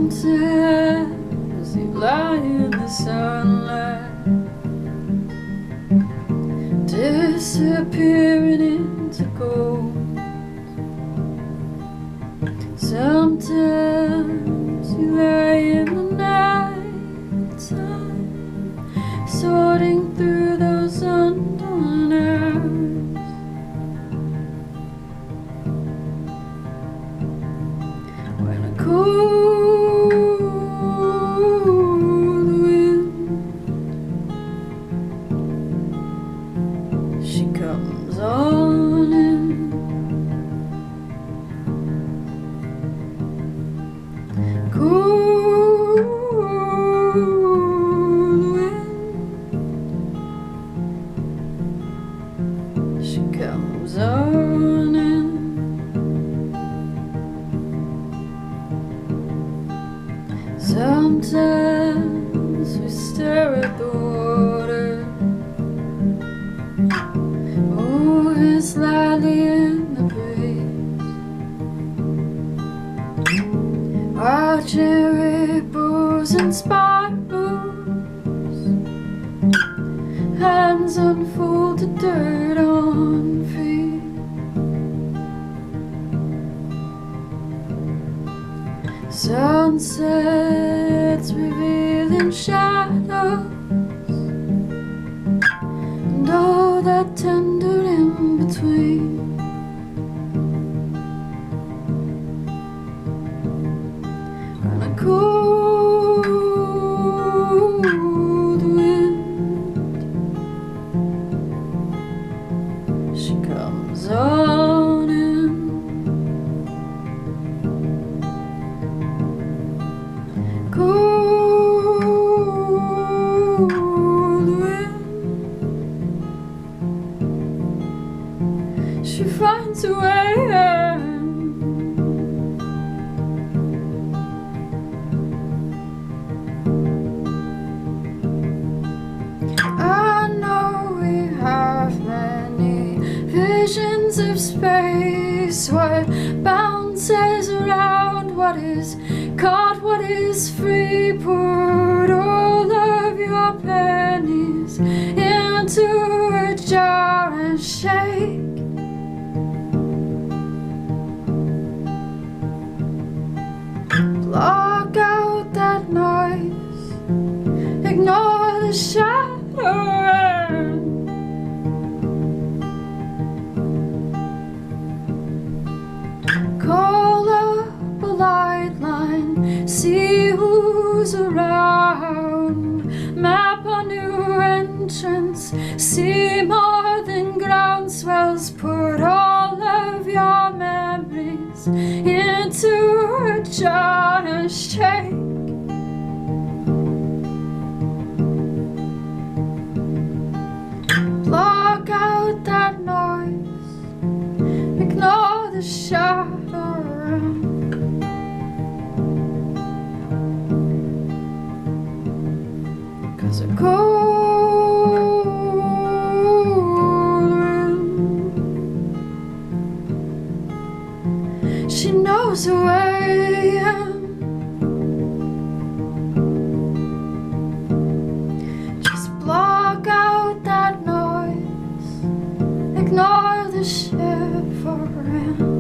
Sometimes you lie in the sunlight, disappearing into gold. Sometimes you lie in the night time, sorting through those undone hours. When a cold wind, she comes on in. Cold wind, she comes on in. Sometimes we stare at the water, moving slightly in the breeze, watching ripples and sparkles, hands unfold to dirt on feet. Sunsets revealing shadows, and all that tender in between. And a cold wind, she comes on in. Cold wind, she finds a way. I know we have many visions of space, what bounces around, what is caught, what is free. Put all of your pennies into a jar and shake. Block out that noise, ignore the shattering. Call up a light line, see who's around, map a new entrance, see more than ground swells. Put all of your memories into a jar and shake. Block out that noise, ignore the shattering. 'Cause a cold wind, she knows her way in. Just block out that noise, ignore the shivering.